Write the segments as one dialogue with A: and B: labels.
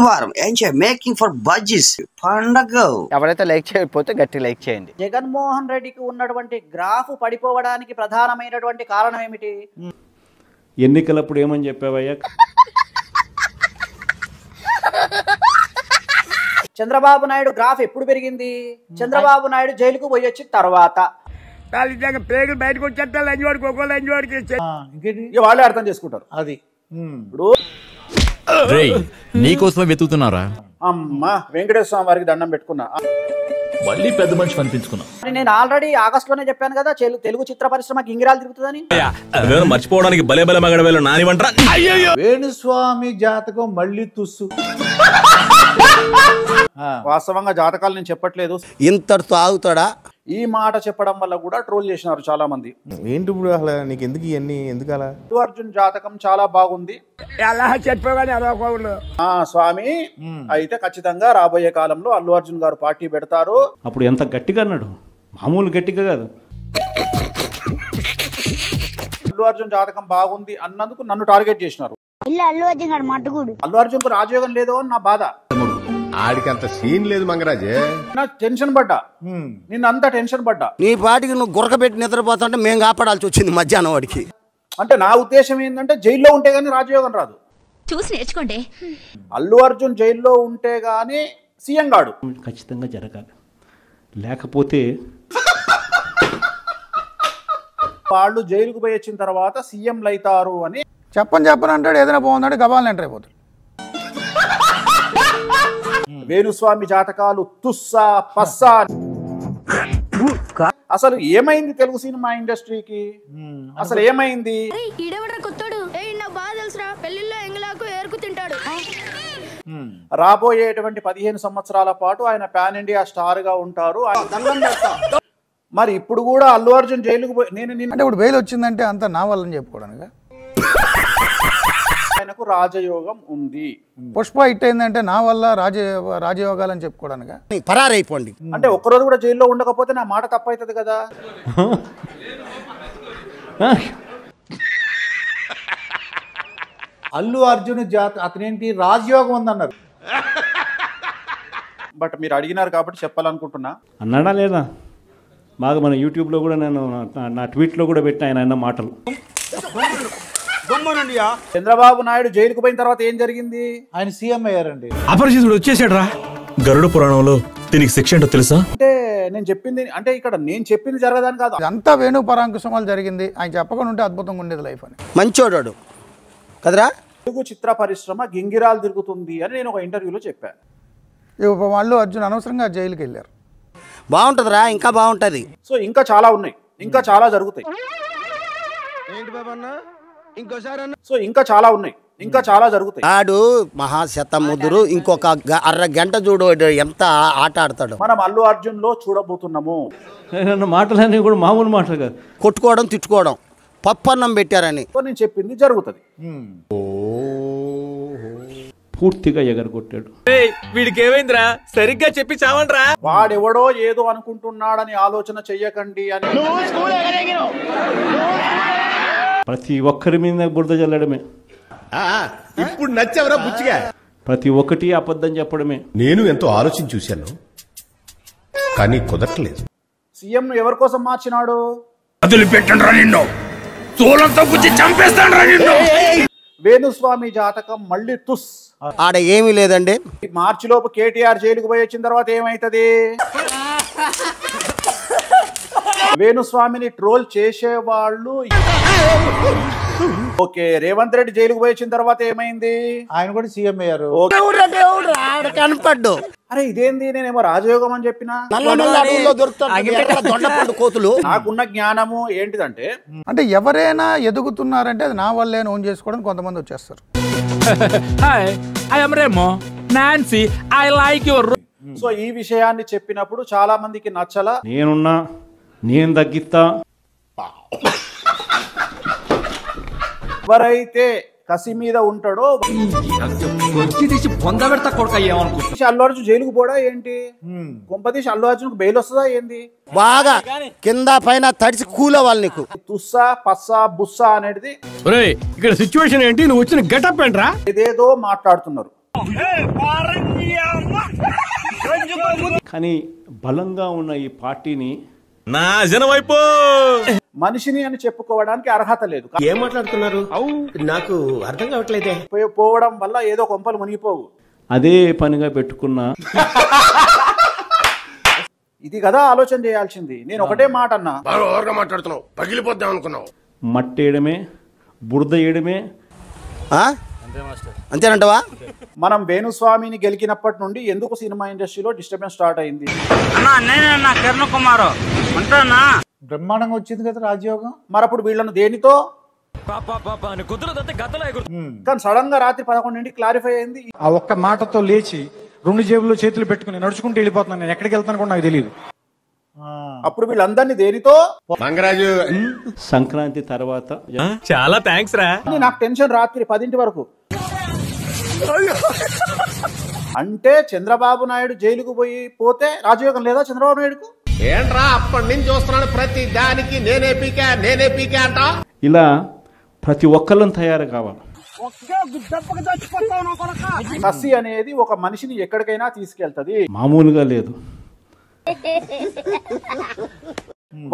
A: శుక్రవారం enjoy making for bajjis పండగ.
B: ఎవరైతే లైక్ చేయకపోతే గట్టి లైక్ చేయండి.
C: జగన్మోహన్ రెడ్డికి ఉన్నటువంటి గ్రాఫ్ పడిపోవడానికి ప్రధానమైనటువంటి కారణం ఏమిటి?
D: ఎన్నికలప్పుడు ఏమని చెప్పావయ్యా?
C: చంద్రబాబు నాయుడు గ్రాఫ్ ఎప్పుడు పెరిగింది? చంద్రబాబు నాయుడు జైలుకు పోయి వచ్చిన తర్వాత. వాళ్ళే అర్థం చేసుకుంటారు. అది ఇప్పుడు
E: నీకోసమే వెతుకుతున్నారా?
C: అమ్మా వెంకటేశ్వర స్వామి వారికి దండం పెట్టుకున్నా,
E: మళ్ళీ పెద్ద మనిషి అనిపించుకున్నా.
C: నేను ఆల్రెడీ ఆగస్టులోనే చెప్పాను కదా తెలుగు చిత్ర పరిశ్రమ గింగిరాలు తిరుగుతుందని.
E: మర్చిపోవడానికి బలే బలే మగడవేలు నానివంటరా.
F: వేణుస్వామి జాతకం మళ్ళీ తుస్సు.
C: వాస్తవంగా జాతకాలు నేను చెప్పట్లేదు,
A: ఇంతటితో ఆగుతాడా?
C: ఈ మాట చెప్పడం వల్ల కూడా ట్రోల్ చేసినారు చాలా మంది.
F: ఏంటి ఇప్పుడు అసలు నీకు ఎందుకు ఇవన్నీ ఎందుకు అలా?
C: అల్లు అర్జున్ జాతకం చాలా బాగుంది స్వామి, అయితే ఖచ్చితంగా రాబోయే కాలంలో అల్లు అర్జున్ గారు పార్టీ పెడతారు.
D: అప్పుడు ఎంత గట్టిగా అన్నాడు, మామూలు గట్టిగా కాదు.
C: అల్లు అర్జున్ జాతకం బాగుంది అన్నందుకు నన్ను టార్గెట్ చేసినారు. అల్లు అర్జున్ కు రాజయోగం లేదు అని నా బాధ.
F: ఆడికి అంత సీన్ లేదు మంగరాజే.
C: టెన్షన్ పడ్డా, నిన్నంతా టెన్షన్ పడ్డా.
A: నీ పాటికి నువ్వు గురకబెట్టి నిద్రపోతుంటే మేము కాపాడాల్సి వచ్చింది మధ్యాహ్నం వాడికి.
C: అంటే నా ఉద్దేశం ఏంటంటే జైల్లో ఉంటే గానీ రాజయోగం రాదు.
G: చూసి నేర్చుకోండి.
C: అల్లు అర్జున్ జైల్లో ఉంటే గానీ సీఎం గాడు
D: ఖచ్చితంగా జరగాలి, లేకపోతే
C: వాళ్ళు జైలుకు పోయి వచ్చిన తర్వాత సీఎంలు అవుతారు అని
F: చెప్పని అంటాడు. ఏదైనా బాగుందంటే గబాలని ఎంటర్ అయిపోతాడు.
C: వేణుస్వామి జాతకాలు తుస్సా పస్సా. అసలు ఏమైంది తెలుగు సినిమా ఇండస్ట్రీకి? అసలు ఏమైంది? రాబోయేటువంటి 15 సంవత్సరాల పాటు ఆయన పాన్ ఇండియా స్టార్ గా ఉంటారు. మరి ఇప్పుడు కూడా అల్లు అర్జున్ జైలుకు పోయి
F: అంటే ఇప్పుడు బెయిల్ వచ్చిందంటే అంత నా వల్లని చెప్పుకోవడానికి
C: ఆయనకు రాజయోగం ఉంది.
F: పుష్ప హిట్ అయిందంటే నా వల్ల రాజయోగాలని చెప్పుకోవడానికి
A: పరారైపోండి.
C: అంటే ఒక్కరోజు కూడా జైల్లో ఉండకపోతే నా మాట తప్పవుతుంది కదా.
F: అల్లు అర్జున్ అతనేంటి రాజయోగం ఉందన్నారు.
C: బట్ మీరు అడిగినారు కాబట్టి చెప్పాలనుకుంటున్నా.
D: అన్నాడా లేదా? బాగా మన యూట్యూబ్లో కూడా నేను నా ట్వీట్లో కూడా పెట్టిన ఆయన అన్న మాటలు.
C: చంద్రబాబు నాయుడు జైలుకు పోయిన తర్వాత ఏం జరిగింది?
F: ఆయన సీఎం అయ్యారండి.
E: అపరిచితుడు వచ్చేసాడు రా. గరుడ పురాణంలో దీనికి శిక్ష ఏంటో తెలుసా?
C: అంటే నేను చెప్పింది అంటే ఇక్కడ నేను చెప్పింది జరగదని కాదు,
F: అంతా వేణు పరాంకుశమాలు జరిగింది. ఆయన చెప్పకుండా ఉంటే అద్భుతంగా ఉండేది లైఫ్ అని.
A: మంచోడాడు కదరా.
C: తెలుగు చిత్ర పరిశ్రమ గింగిరాలు తిరుగుతుంది అని నేను ఒక ఇంటర్వ్యూలో చెప్పాను.
F: వాళ్ళు అర్జున్ అనవసరంగా జైలుకి వెళ్ళారు.
A: బాగుంటదిరా, ఇంకా బాగుంటది.
C: సో ఇంకా చాలా ఉన్నాయి, ఇంకా చాలా జరుగుతాయి. సో ఇంకా చాలా ఉన్నాయి, ఇంకా చాలా జరుగుతాయి.
A: ఆడు మహాశతముదురు ఇంకొక అరగంట చూడు ఎంత ఆట ఆడతాడు.
C: మనం అల్లు అర్జున్ లో చూడబోతున్నాము.
D: మాటలన్నీ కూడా మామూలు మాటలు కాదు.
A: కొట్టుకోవడం తిట్టుకోవడం, పప్పన్నం పెట్టారని
C: నేను చెప్పింది జరుగుతుంది.
D: పూర్తిగా ఎగరగొట్టాడు.
E: వీడికి ఏమైందిరా? సరిగ్గా చెప్పి చావండ్రా.
C: వాడెవడో ఏదో అనుకుంటున్నాడని ఆలోచన చెయ్యకండి అని
D: ప్రతి ఒక్కరి మీద బురద చల్లడమే.
F: ఇప్పుడు నచ్చావరా బుచ్చిగా?
D: ప్రతి ఒక్కటి అబద్ధం చెప్పడమే.
F: నేను ఎంతో ఆలోచించి చూశాను కానీ కుదరట్లేదు.
C: సీఎం ఎవరి కోసం మార్చినాడు? వేణుస్వామి జాతకం మళ్ళీ తుస్.
A: ఆడ ఏమీ లేదండి.
C: మార్చిలోపు కేటీఆర్ జైలుకు పోయి వచ్చిన తర్వాత ఏమైతుంది? వేణుస్వామిని ట్రోల్ చేసేవాళ్ళు ఓకే. రేవంత్ రెడ్డి జైలుకు పోయి వచ్చిన తర్వాత ఏమైంది?
F: ఆయన కూడా సీఎం అయ్యారు.
A: కనపడ్డు.
C: అరే ఇదేంది, నేనేమో రాజయోగం అని చెప్పిన.
A: కోతులు.
C: నాకున్న జ్ఞానము ఏంటిదంటే,
F: అంటే ఎవరైనా ఎదుగుతున్నారంటే అది నా వల్లే ఓన్ చేసుకోవడం కొంతమంది వచ్చేస్తారు.
C: సో ఈ విషయాన్ని చెప్పినప్పుడు చాలా మందికి నచ్చల.
D: నేనున్నా, నేను తగ్గిస్తా.
C: ఎవరైతే కసి మీద ఉంటాడో అల్లు అర్జున్ జైలుకు పోడా ఏంటి? కొంపదీసి అల్లు అర్జున్ బెయిల్ వస్తుందా ఏంది?
A: బాగా కింద పైన తడిసి కూలవాలి నీకు.
C: తుస్సా పస్సా బుస్సా అనేది
E: ఇక్కడ సిచ్యువేషన్ ఏంటి? నువ్వు వచ్చిన గెటప్ ఏంట్రా?
C: ఏదేదో మాట్లాడుతున్నారు.
D: కానీ బలంగా ఉన్న ఈ పార్టీని
E: నాశనమైపో
C: మనిషిని అని చెప్పుకోవడానికి అర్హత లేదు.
G: ఏం మాట్లాడుతున్నారు? నాకు అర్థం కావట్లేదే.
C: పోవడం వల్ల ఏదో కొంపలు మునిగిపోవు.
D: అదే పనిగా పెట్టుకున్న
C: ఇది కదా ఆలోచన చేయాల్సింది. నేను ఒకటే మాట అన్నా,
G: మాట్లాడుతున్నావు, పగిలిపోద్దాం అనుకున్నావు.
D: మట్టేయడమే, బురద వేయడమే.
A: అంతేనంటవా?
C: మనం వేణుస్వామిని గెలికినప్పటి నుండి ఎందుకు సినిమా ఇండస్ట్రీలో డిస్టర్బెన్స్ స్టార్ట్ అయింది?
F: బ్రహ్మాండంగా వచ్చింది కదా రాజయోగం.
C: మరి అప్పుడు వీళ్ళను దేనితో? కానీ సడన్ గా రాత్రి 11 క్లారిఫై అయింది.
H: ఆ ఒక్క మాటతో లేచి 2 జేబుల్లో చేతులు పెట్టుకుని నడుచుకుంటూ వెళ్ళిపోతున్నాను. నేను ఎక్కడికి వెళ్తాను కూడా నాకు తెలియదు.
C: అప్పుడు వీళ్ళందరినీ దేనితో?
G: మంగరాజు
D: సంక్రాంతి తర్వాత
E: చాలా థ్యాంక్స్ రా.
C: నాకు టెన్షన్ రాత్రి 10 వరకు. అంటే చంద్రబాబు నాయుడు జైలుకు పోతే రాజయోగం లేదా చంద్రబాబు నాయుడుకు?
G: ఏంట్రా అప్పటి నుంచి చూస్తున్నాను, ప్రతి దానికి నేనే పీకా అంట.
D: ఇలా ప్రతి ఒక్కళ్ళని తయారు కావాలి.
C: కసి అనేది ఒక మనిషిని ఎక్కడికైనా తీసుకెళ్తది,
D: మామూలుగా లేదు.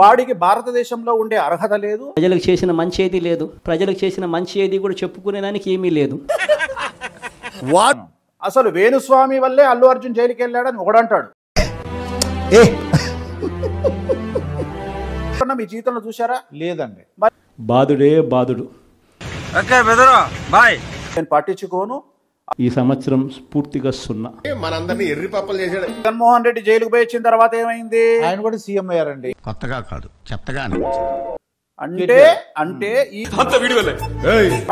C: వాడికి భారతదేశంలో ఉండే అర్హత లేదు.
I: ప్రజలకు చేసిన మంచి ఏది లేదు. ప్రజలకు చేసిన మంచి ఏది కూడా చెప్పుకునేదానికి ఏమీ లేదు.
C: అసలు వేణుస్వామి వల్లే అల్లు అర్జున్ జైలుకి వెళ్ళాడని ఒకడంటాడు. మీ జీవితంలో చూసారా?
F: లేదండి.
D: బాధుడే బాధుడు.
C: నేను పట్టించుకోను.
D: ఈ సంవత్సరం పూర్తిగా 0.
G: మనందరినీ ఎర్రి పప్పలు చేశాడు.
C: జగన్మోహన్ రెడ్డి జైలుకు పోయి వచ్చిన తర్వాత ఏమైంది?
F: ఆయన కూడా సీఎం అయ్యారండి.
G: కొత్తగా కాదు, చెత్తగా.
C: అంటే ఈ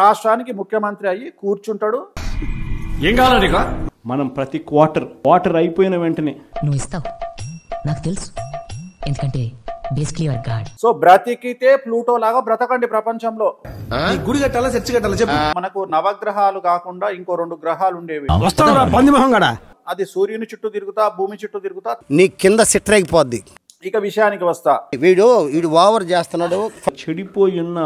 C: రాష్ట్రానికి ముఖ్యమంత్రి అయ్యి కూర్చుంటాడు.
E: ఏం కావాలండి?
D: మనం ప్రతి క్వార్టర్ అయిపోయిన వెంటనే
J: నువ్వు ఇస్తావు, నాకు తెలుసు, ఎందుకంటే బేసిక్లీ యువర్ గాడ్.
C: సో బ్రతికితే ప్లూటో లాగా బ్రతకండి ప్రపంచంలో.
G: గుడి కట్టాలా, చర్చి కట్టాలా చెప్పు.
C: మనకు నవగ్రహాలు కాకుండా ఇంకో 2 గ్రహాలు ఉండేవి. అది సూర్యుని చుట్టూ తిరుగుతా, భూమి చుట్టూ తిరుగుతా.
A: నీ కింద సిట్రైపోద్ది.
C: ఇక విషయానికి వస్తా.
A: వీడు ఓవర్ చేస్తున్నాడు.
D: చెడిపోయి ఉన్న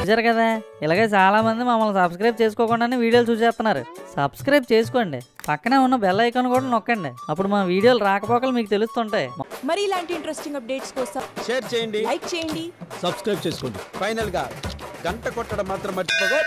K: చూసారు కదా, ఇలాగే చాలా మంది మమ్మల్ని సబ్స్క్రైబ్ చేసుకోకుండానే వీడియోలు చూసేస్తున్నారు. సబ్స్క్రైబ్ చేసుకోండి, పక్కనే ఉన్న బెల్ ఐకాన్ కూడా నొక్కండి. అప్పుడు మా వీడియోలు రాకపోకలు మీకు తెలుస్తుంటాయి.
L: మరి ఇలాంటి ఇంట్రెస్టింగ్ అప్డేట్స్ కోసం
G: షేర్ చేయండి,
L: లైక్ చేయండి,
G: సబ్స్క్రైబ్ చేసుకోండి. ఫైనల్ గా గంట కొట్టడం మాత్రం మర్చిపోగా.